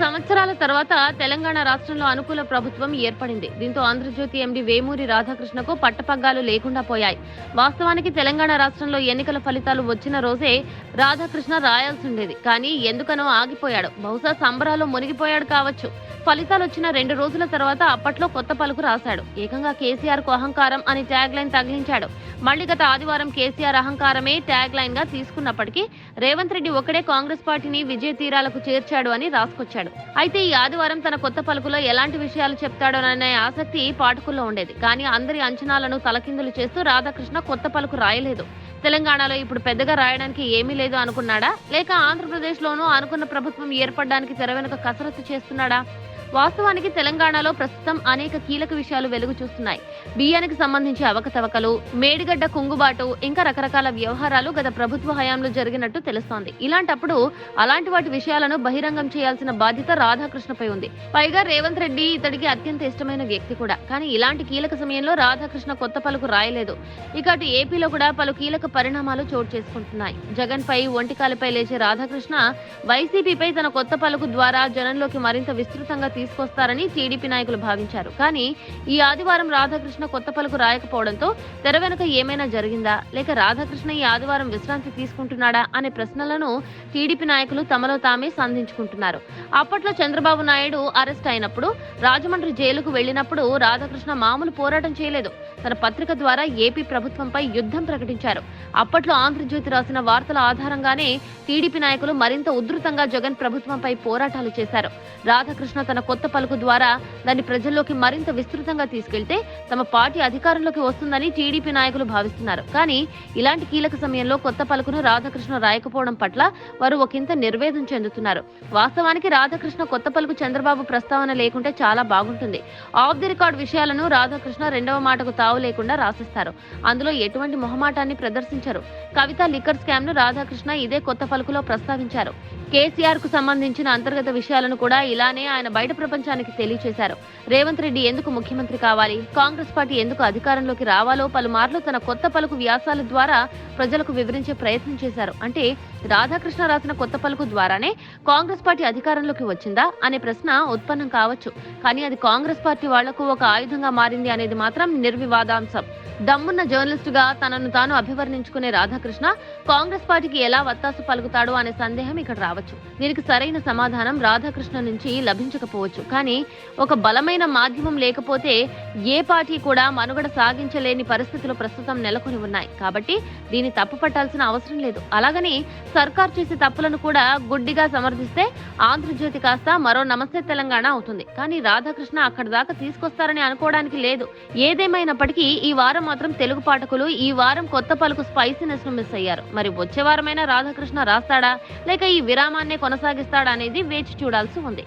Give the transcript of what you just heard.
సంవత్సరాల తర్వాత తెలంగాణ రాష్ట్రంలో అనుకూల ప్రభుత్వం ఏర్పడింది. దీంతో ఆంధ్రజ్యోతి ఎండీ వేమూరి రాధాకృష్ణకు పట్టపగ్గాలు లేకుండా పోయాయి. వాస్తవానికి తెలంగాణ రాష్ట్రంలో ఎన్నికల ఫలితాలు వచ్చిన రోజే రాధాకృష్ణ రాయాల్సిండేది. కానీ ఎందుకనో ఆగిపోయాడు. బహుశా సంబరాల్లో మునిగిపోయాడు కావచ్చు. ఫలితాలు వచ్చిన 2 రోజుల తర్వాత అప్పట్లో కొత్త పలుకు రాశాడు. ఏకంగా కేసీఆర్ కు అహంకారం అని ట్యాగ్ లైన్ తగిలించాడు. మళ్లీ గత ఆదివారం కేసీఆర్ అహంకారమే ట్యాగ్ లైన్ గా తీసుకున్నప్పటికీ రేవంత్ రెడ్డి ఒక్కడే కాంగ్రెస్ పార్టీని విజయ తీరాలకు చేర్చాడు అని రాసుకొచ్చాడు. అయితే ఈ ఆదివారం తన కొత్త పలుకులో ఎలాంటి విషయాలు చెప్తాడోననే ఆసక్తి పాఠకుల్లో ఉండేది. కానీ అందరి అంచనాలను తలకిందులు చేస్తూ రాధాకృష్ణ కొత్త పలుకు రాయలేదు. తెలంగాణలో ఇప్పుడు పెద్దగా రాయడానికి ఏమీ లేదు అనుకున్నాడా, లేక ఆంధ్రప్రదేశ్ లోనూ అనుకున్న ప్రభుత్వం ఏర్పడడానికి తెర వెనుక కసరత్తు చేస్తున్నాడా? వాస్తవానికి తెలంగాణలో ప్రస్తుతం అనేక కీలక విషయాలు వెలుగు చూస్తున్నాయి. బియ్యానికి సంబంధించి అవకతవకలు, మేడిగడ్డ కుంగుబాటు, ఇంకా రకరకాల వ్యవహారాలు గత ప్రభుత్వ హయాంలో జరిగినట్టు తెలుస్తోంది. ఇలాంటప్పుడు అలాంటి వాటి విషయాలను బహిరంగం చేయాల్సిన బాధ్యత రాధాకృష్ణపై ఉంది. పైగా రేవంత్ రెడ్డి ఇతడికి అత్యంత ఇష్టమైన వ్యక్తి కూడా. కానీ ఇలాంటి కీలక సమయంలో రాధాకృష్ణ కొత్త పలుకు రాయలేదు. ఇక అటు ఏపీలో కూడా పలు కీలక పరిణామాలు చోటు చేసుకుంటున్నాయి. జగన్ పై ఒంటికాలపై లేచే రాధాకృష్ణ వైసీపీపై తన కొత్త పలుకు ద్వారా జనంలోకి మరింత విస్తృతంగా తీసుకొస్తారని టీడీపీ నాయకులు భావించారు. కానీ ఈ ఆదివారం రాధాకృష్ణ కొత్త పలుకు రాయకపోవడంతో తెర వెనుక ఏమైనా జరిగిందా, లేక రాధాకృష్ణ ఈ ఆదివారం విశ్రాంతి తీసుకుంటున్నాడా అనే ప్రశ్నలను టీడీపీ నాయకులు తమలో తామే సంధించుకుంటున్నారు. అప్పట్లో చంద్రబాబు నాయుడు అరెస్ట్ అయినప్పుడు, రాజమండ్రి జైలుకు వెళ్లినప్పుడు రాధాకృష్ణ మామూలు పోరాటం చేయలేదు. తన పత్రిక ద్వారా ఏపీ ప్రభుత్వంపై యుద్ధం ప్రకటించారు. అప్పట్లో ఆంధ్రజ్యోతి రాసిన వార్తల ఆధారంగానే టీడీపీ నాయకులు మరింత ఉధృతంగా జగన్ ప్రభుత్వంపై పోరాటాలు చేశారు. రాధాకృష్ణ తన కొత్త పలుకు ద్వారా దాన్ని ప్రజల్లోకి మరింత విస్తృతంగా తీసుకెళ్తే తమ పార్టీ అధికారంలోకి వస్తుందని టీడీపీ నాయకులు భావిస్తున్నారు. కానీ ఇలాంటి కీలక సమయంలో కొత్త పలుకును రాధాకృష్ణ రాయకపోవడం పట్ల వారు ఒకంత నిర్వేదం చెందుతున్నారు. వాస్తవానికి రాధాకృష్ణ కొత్త పలుకు చంద్రబాబు ప్రస్తావన లేకుంటే చాలా బాగుంటుంది. ఆఫ్ ది రికార్డ్ విషయాలను రాధాకృష్ణ రెండవ మాటకు తావు లేకుండా రాసిస్తారు. అందులో ఎటువంటి మొహమాటాన్ని ప్రదర్శించరు. కవిత లిక్కర్ స్కామ్ ను రాధాకృష్ణ ఇదే కొత్త పలుకులో ప్రస్తావించారు. కేసీఆర్ కు సంబంధించిన అంతర్గత విషయాలను కూడా ఇలానే ఆయన బయట ప్రపంచానికి తెలియచేశారు. రేవంత్ రెడ్డి ఎందుకు ముఖ్యమంత్రి కావాలి, కాంగ్రెస్ పార్టీ ఎందుకు అధికారంలోకి రావాలో పలుమార్లు తన కొత్త పలుకు వ్యాసాల ద్వారా ప్రజలకు వివరించే ప్రయత్నం చేశారు. అంటే రాధాకృష్ణ రాసిన కొత్త పలుకు ద్వారానే కాంగ్రెస్ పార్టీ అధికారంలోకి వచ్చిందా అనే ప్రశ్న ఉత్పన్నం కావచ్చు. కానీ అది కాంగ్రెస్ పార్టీ వాళ్లకు ఒక ఆయుధంగా మారింది అనేది మాత్రం నిర్వివాదాంశం. దమ్మున్న జర్నలిస్టుగా తనను తాను అభివర్ణించుకునే రాధాకృష్ణ కాంగ్రెస్ పార్టీకి ఎలా వత్తాసు పలుకుతాడు అనే సందేహం ఇక్కడ రావచ్చు. దీనికి సరైన సమాధానం రాధాకృష్ణ నుంచి లభించకపోవచ్చు. కానీ ఒక బలమైన మాధ్యమం లేకపోతే ఏ పార్టీ కూడా మనుగడ సాగించలేని పరిస్థితులు ప్రస్తుతం నెలకొని ఉన్నాయి. కాబట్టి దీన్ని తప్పుపట్టాల్సిన అవసరం లేదు. అలాగని సర్కార్ చేసే తప్పులను కూడా గుడ్డిగా సమర్థిస్తే ఆంధ్రజ్యోతి కాస్త మరో నమస్తే తెలంగాణ అవుతుంది. కానీ రాధాకృష్ణ అక్కడి దాకా తీసుకొస్తారని అనుకోవడానికి లేదు. ఏదేమైనప్పటికీ ఈ వారం మాత్రం తెలుగు పాఠకులు ఈ వారం కొత్త పలుకు స్పైసీనెస్ ను మిస్ అయ్యారు. మరి వచ్చే వారమైనా రాధాకృష్ణ రాస్తాడా, లేక ఈ విరామాన్నే కొనసాగిస్తాడా అనేది వేచి చూడాల్సి ఉంది.